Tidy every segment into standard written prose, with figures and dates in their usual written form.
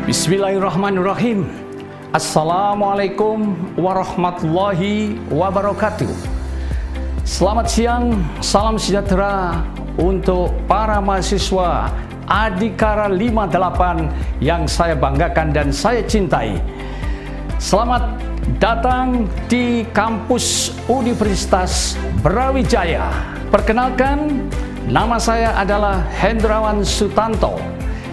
Bismillahirrahmanirrahim. Assalamualaikum warahmatullahi wabarakatuh. Selamat siang, salam sejahtera untuk para mahasiswa Adhikara 58 yang saya banggakan dan saya cintai. Selamat datang di kampus Universitas Brawijaya. Perkenalkan, nama saya adalah Hendrawan Sutanto.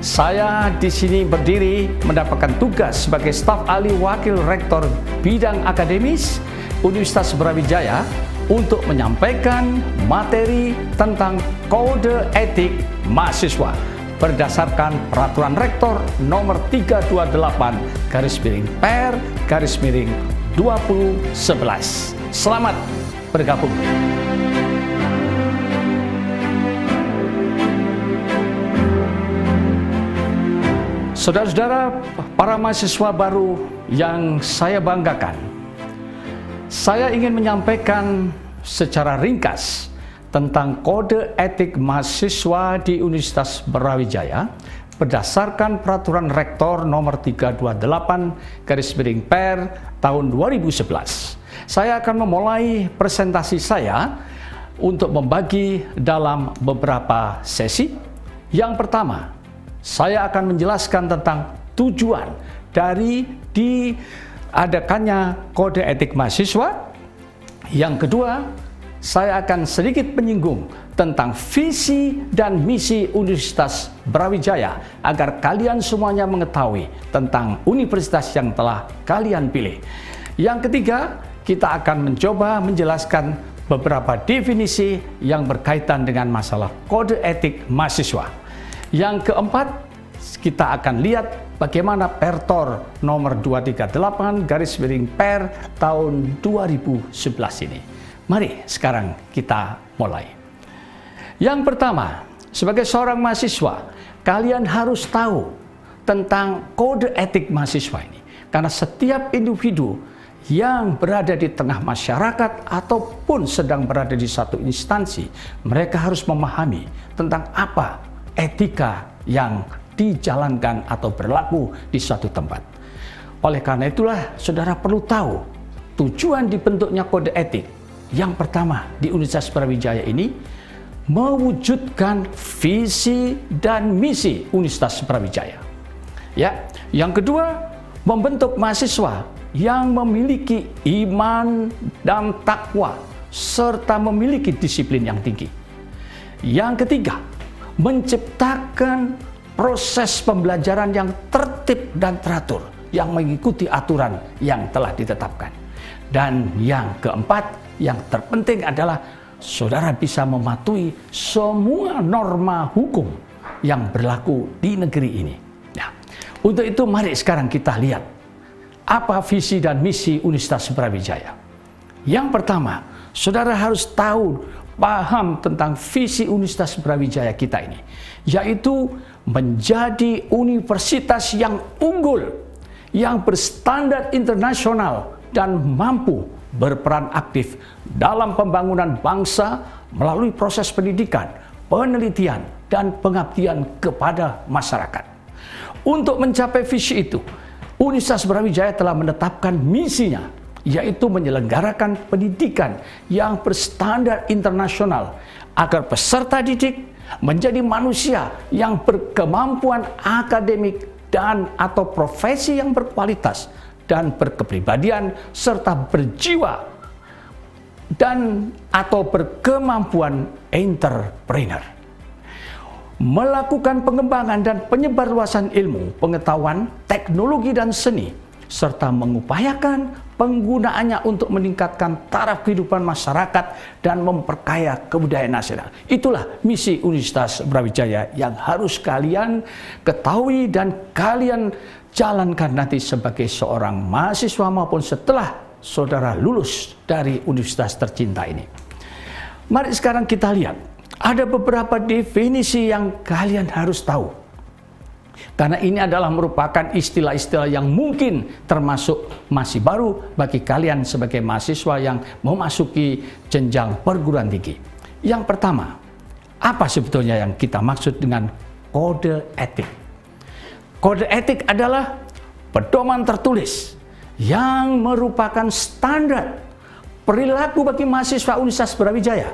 Saya di sini berdiri mendapatkan tugas sebagai staf ahli wakil rektor bidang akademis Universitas Brawijaya untuk menyampaikan materi tentang kode etik mahasiswa berdasarkan peraturan rektor nomor 328/Per/2011. Selamat bergabung. Saudara-saudara, para mahasiswa baru yang saya banggakan, saya ingin menyampaikan secara ringkas tentang kode etik mahasiswa di Universitas Brawijaya berdasarkan peraturan rektor nomor 328/Per tahun 2011. Saya akan memulai presentasi saya untuk membagi dalam beberapa sesi. Yang pertama, saya akan menjelaskan tentang tujuan dari diadakannya kode etik mahasiswa. Yang kedua, saya akan sedikit menyinggung tentang visi dan misi Universitas Brawijaya agar kalian semuanya mengetahui tentang universitas yang telah kalian pilih. Yang ketiga, kita akan mencoba menjelaskan beberapa definisi yang berkaitan dengan masalah kode etik mahasiswa. Yang keempat, kita akan lihat bagaimana Pertor nomor 238/Per tahun 2011 ini. Mari sekarang kita mulai. Yang pertama, sebagai seorang mahasiswa, kalian harus tahu tentang kode etik mahasiswa ini. Karena setiap individu yang berada di tengah masyarakat ataupun sedang berada di satu instansi, mereka harus memahami tentang apa etika yang dijalankan atau berlaku di suatu tempat. Oleh karena itulah, saudara perlu tahu tujuan dibentuknya kode etik. Yang pertama, di Universitas Brawijaya ini mewujudkan visi dan misi Universitas Brawijaya. Ya, yang kedua, membentuk mahasiswa yang memiliki iman dan takwa serta memiliki disiplin yang tinggi. Yang ketiga, menciptakan proses pembelajaran yang tertib dan teratur, yang mengikuti aturan yang telah ditetapkan. Dan yang keempat, yang terpenting adalah saudara bisa mematuhi semua norma hukum yang berlaku di negeri ini. Nah, untuk itu mari sekarang kita lihat apa visi dan misi Universitas Brawijaya. Yang pertama, saudara harus paham tentang visi Universitas Brawijaya kita ini, yaitu menjadi universitas yang unggul, yang berstandar internasional dan mampu berperan aktif dalam pembangunan bangsa melalui proses pendidikan, penelitian, dan pengabdian kepada masyarakat. Untuk mencapai visi itu, Universitas Brawijaya telah menetapkan misinya, yaitu menyelenggarakan pendidikan yang berstandar internasional agar peserta didik menjadi manusia yang berkemampuan akademik dan atau profesi yang berkualitas dan berkepribadian serta berjiwa dan atau berkemampuan entrepreneur. Melakukan pengembangan dan penyebarluasan ilmu, pengetahuan, teknologi dan seni serta mengupayakan penggunaannya untuk meningkatkan taraf kehidupan masyarakat dan memperkaya kebudayaan nasional. Itulah misi Universitas Brawijaya yang harus kalian ketahui dan kalian jalankan nanti sebagai seorang mahasiswa maupun setelah saudara lulus dari universitas tercinta ini. Mari sekarang kita lihat, ada beberapa definisi yang kalian harus tahu. Karena ini adalah merupakan istilah-istilah yang mungkin termasuk masih baru bagi kalian sebagai mahasiswa yang memasuki jenjang perguruan tinggi. Yang pertama, apa sebetulnya yang kita maksud dengan kode etik? Kode etik adalah pedoman tertulis yang merupakan standar perilaku bagi mahasiswa Universitas Brawijaya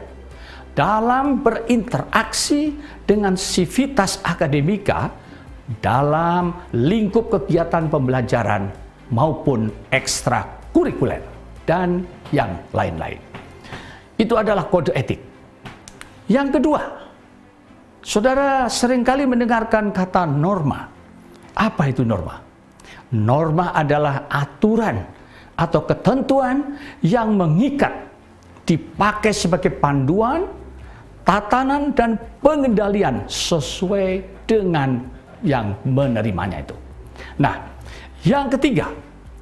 dalam berinteraksi dengan sivitas akademika dalam lingkup kegiatan pembelajaran maupun ekstrakurikuler dan yang lain-lain. Itu adalah kode etik. Yang kedua, saudara seringkali mendengarkan kata norma. Apa itu norma? Norma adalah aturan atau ketentuan yang mengikat, dipakai sebagai panduan, tatanan dan pengendalian sesuai dengan yang menerimanya itu. Nah, yang ketiga,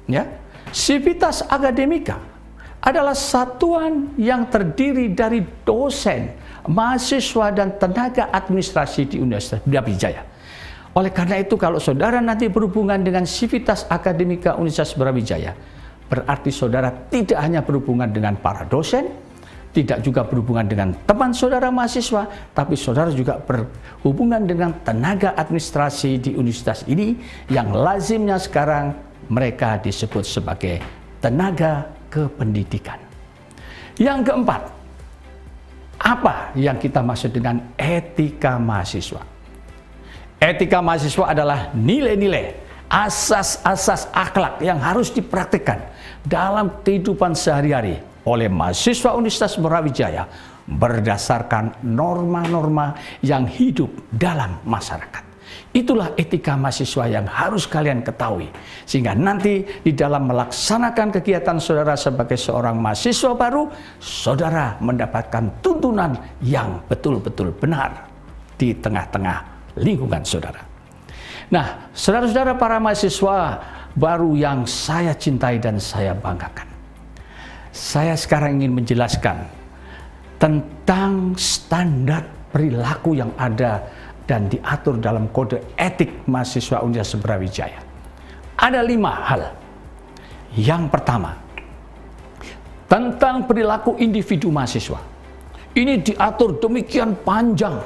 ya, sivitas akademika adalah satuan yang terdiri dari dosen, mahasiswa dan tenaga administrasi di Universitas Brawijaya. Oleh karena itu, kalau saudara nanti berhubungan dengan sivitas akademika Universitas Brawijaya, berarti saudara tidak hanya berhubungan dengan para dosen, tidak juga berhubungan dengan teman saudara mahasiswa, tapi saudara juga berhubungan dengan tenaga administrasi di universitas ini yang lazimnya sekarang mereka disebut sebagai tenaga kependidikan. Yang keempat, apa yang kita maksud dengan etika mahasiswa? Etika mahasiswa adalah nilai-nilai, asas-asas akhlak yang harus dipraktikkan dalam kehidupan sehari-hari oleh mahasiswa Universitas Brawijaya berdasarkan norma-norma yang hidup dalam masyarakat. Itulah etika mahasiswa yang harus kalian ketahui, sehingga nanti di dalam melaksanakan kegiatan saudara sebagai seorang mahasiswa baru, saudara mendapatkan tuntunan yang betul-betul benar di tengah-tengah lingkungan saudara. Nah, saudara-saudara para mahasiswa baru yang saya cintai dan saya banggakan, saya sekarang ingin menjelaskan tentang standar perilaku yang ada dan diatur dalam kode etik mahasiswa Universitas Brawijaya. Ada 5 hal. Yang pertama, tentang perilaku individu mahasiswa. Ini diatur demikian panjang.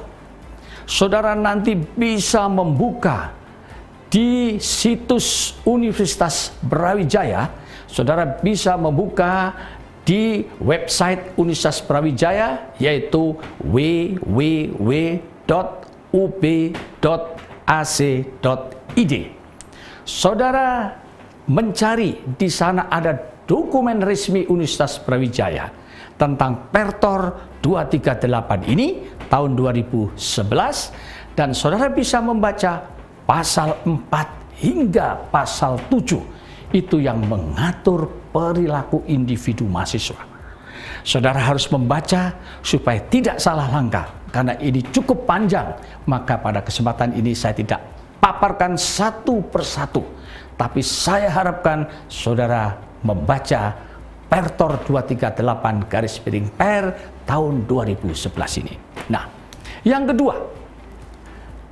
Saudara nanti bisa membuka di situs Universitas Brawijaya. Saudara bisa membuka di website Universitas Brawijaya, yaitu www.ub.ac.id. Saudara mencari, di sana ada dokumen resmi Universitas Brawijaya tentang Pertor 238 ini tahun 2011, dan saudara bisa membaca pasal 4 hingga pasal 7 itu yang mengatur perilaku individu mahasiswa. Saudara harus membaca supaya tidak salah langkah, karena ini cukup panjang. Maka pada kesempatan ini saya tidak paparkan satu persatu, tapi saya harapkan saudara membaca Pertor 238/Per tahun 2011 ini. Nah, yang kedua,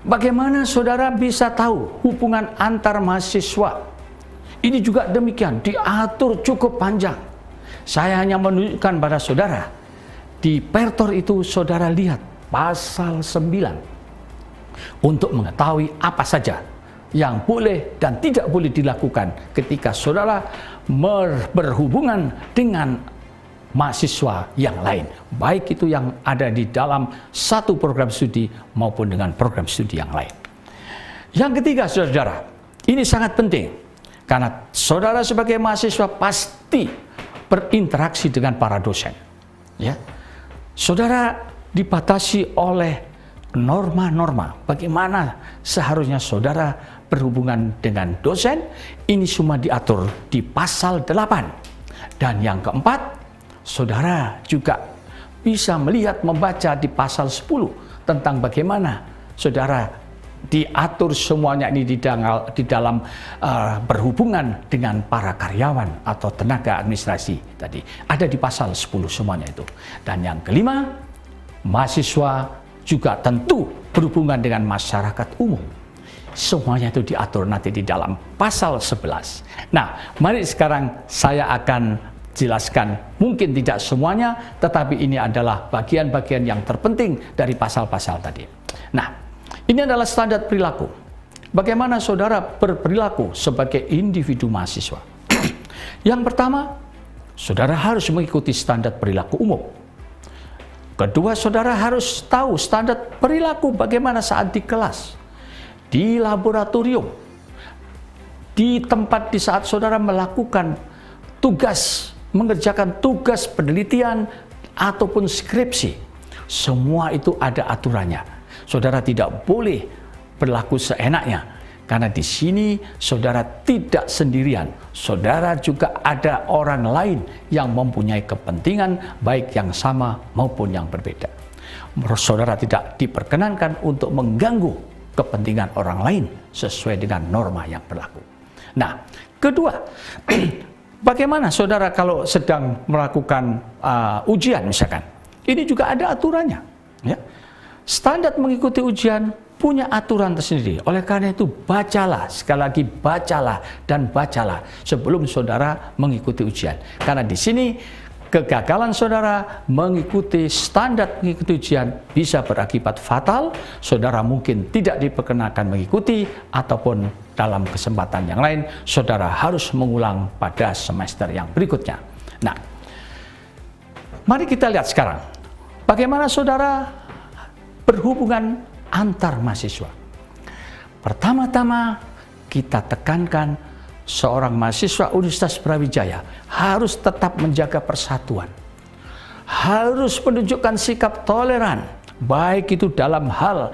bagaimana saudara bisa tahu hubungan antar mahasiswa? Ini juga demikian, diatur cukup panjang. Saya hanya menunjukkan pada saudara, di Pertor itu saudara lihat pasal 9 untuk mengetahui apa saja yang boleh dan tidak boleh dilakukan ketika saudara berhubungan dengan mahasiswa yang lain, baik itu yang ada di dalam satu program studi maupun dengan program studi yang lain. Yang ketiga, saudara, ini sangat penting karena saudara sebagai mahasiswa pasti berinteraksi dengan para dosen. Ya, saudara dibatasi oleh norma-norma bagaimana seharusnya saudara berhubungan dengan dosen. Ini semua diatur di pasal 8. Dan yang keempat, saudara juga bisa melihat, membaca di pasal 10 tentang bagaimana saudara diatur semuanya ini di dalam berhubungan dengan para karyawan atau tenaga administrasi tadi. Ada di pasal 10 semuanya itu. Dan yang kelima, mahasiswa juga tentu berhubungan dengan masyarakat umum. Semuanya itu diatur nanti di dalam pasal 11. Nah, mari sekarang saya akan jelaskan, mungkin tidak semuanya, tetapi ini adalah bagian-bagian yang terpenting dari pasal-pasal tadi. Nah, ini adalah standar perilaku. bagaimana saudara berperilaku sebagai individu mahasiswa? Yang pertama, saudara harus mengikuti standar perilaku umum. Kedua, saudara harus tahu standar perilaku bagaimana saat di kelas, di laboratorium, di tempat di saat saudara melakukan tugas, mengerjakan tugas penelitian ataupun skripsi. Semua itu ada aturannya. Saudara tidak boleh berlaku seenaknya, karena di sini saudara tidak sendirian. Saudara juga ada orang lain yang mempunyai kepentingan baik yang sama maupun yang berbeda. Saudara tidak diperkenankan untuk mengganggu kepentingan orang lain sesuai dengan norma yang berlaku. Nah, kedua, bagaimana saudara kalau sedang melakukan ujian misalkan? Ini juga ada aturannya. Ya. Standar mengikuti ujian punya aturan tersendiri. Oleh karena itu, bacalah, sekali lagi bacalah dan bacalah sebelum saudara mengikuti ujian. Karena di sini kegagalan saudara mengikuti standar mengikuti ujian bisa berakibat fatal. Saudara mungkin tidak diperkenakan mengikuti, ataupun dalam kesempatan yang lain saudara harus mengulang pada semester yang berikutnya. Nah, mari kita lihat sekarang bagaimana saudara berhubungan antar mahasiswa. Pertama-tama kita tekankan seorang mahasiswa Universitas Brawijaya harus tetap menjaga persatuan. Harus menunjukkan sikap toleran, baik itu dalam hal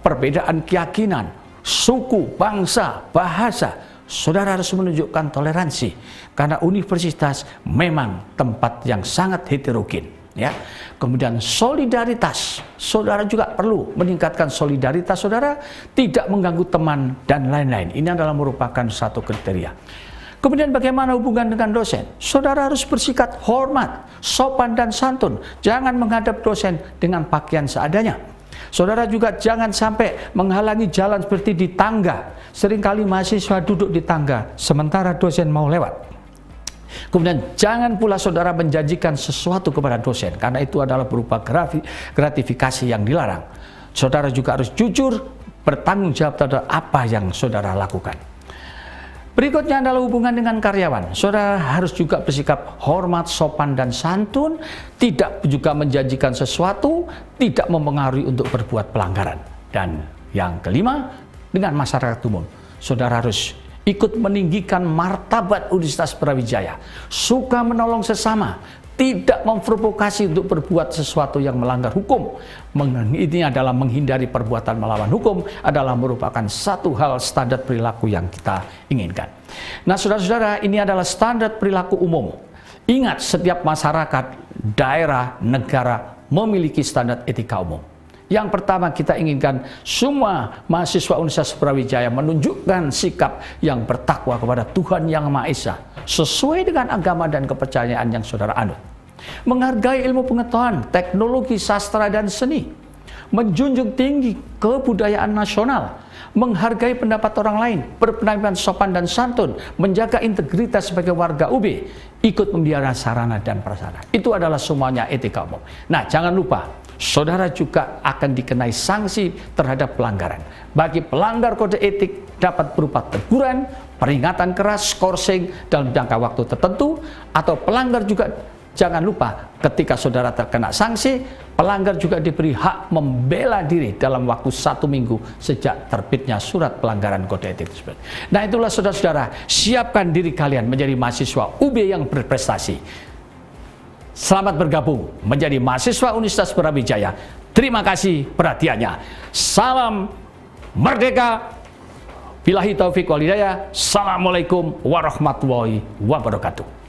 perbedaan keyakinan, suku, bangsa, bahasa. Saudara harus menunjukkan toleransi, karena universitas memang tempat yang sangat heterogen. Ya, kemudian solidaritas, saudara juga perlu meningkatkan solidaritas saudara, tidak mengganggu teman dan lain-lain. Ini adalah merupakan satu kriteria. Kemudian bagaimana hubungan dengan dosen? Saudara harus bersikap hormat, sopan dan santun. Jangan menghadap dosen dengan pakaian seadanya. Saudara juga jangan sampai menghalangi jalan seperti di tangga. Seringkali mahasiswa duduk di tangga sementara dosen mau lewat. Kemudian jangan pula saudara menjanjikan sesuatu kepada dosen, karena itu adalah berupa gratifikasi yang dilarang. Saudara juga harus jujur bertanggung jawab terhadap apa yang saudara lakukan. Berikutnya adalah hubungan dengan karyawan. Saudara harus juga bersikap hormat, sopan dan santun, tidak juga menjanjikan sesuatu, tidak mempengaruhi untuk berbuat pelanggaran. Dan yang kelima, dengan masyarakat umum. Saudara harus ikut meninggikan martabat Universitas Brawijaya, suka menolong sesama, tidak memprovokasi untuk berbuat sesuatu yang melanggar hukum. Ini adalah menghindari perbuatan melawan hukum, adalah merupakan satu hal standar perilaku yang kita inginkan. Nah, saudara-saudara, ini adalah standar perilaku umum. Ingat, setiap masyarakat, daerah, negara memiliki standar etika umum. Yang pertama, kita inginkan semua mahasiswa Universitas Brawijaya menunjukkan sikap yang bertakwa kepada Tuhan Yang Maha Esa, sesuai dengan agama dan kepercayaan yang saudara anut. Menghargai ilmu pengetahuan, teknologi, sastra dan seni. Menjunjung tinggi kebudayaan nasional. Menghargai pendapat orang lain, berpenampilan sopan dan santun, menjaga integritas sebagai warga UB, ikut memelihara sarana dan prasarana. Itu adalah semuanya etika umum. Nah, jangan lupa, saudara juga akan dikenai sanksi terhadap pelanggaran. Bagi pelanggar kode etik dapat berupa teguran, peringatan keras, skorsing dalam jangka waktu tertentu, atau pelanggar juga jangan lupa ketika saudara terkena sanksi, pelanggar juga diberi hak membela diri dalam waktu 1 minggu sejak terbitnya surat pelanggaran kode etik tersebut. Nah, itulah saudara-saudara, siapkan diri kalian menjadi mahasiswa UB yang berprestasi. Selamat bergabung menjadi mahasiswa Universitas Brawijaya. Terima kasih perhatiannya. Salam merdeka. Billahi taufiq wal hidayah. Assalamualaikum warahmatullahi wabarakatuh.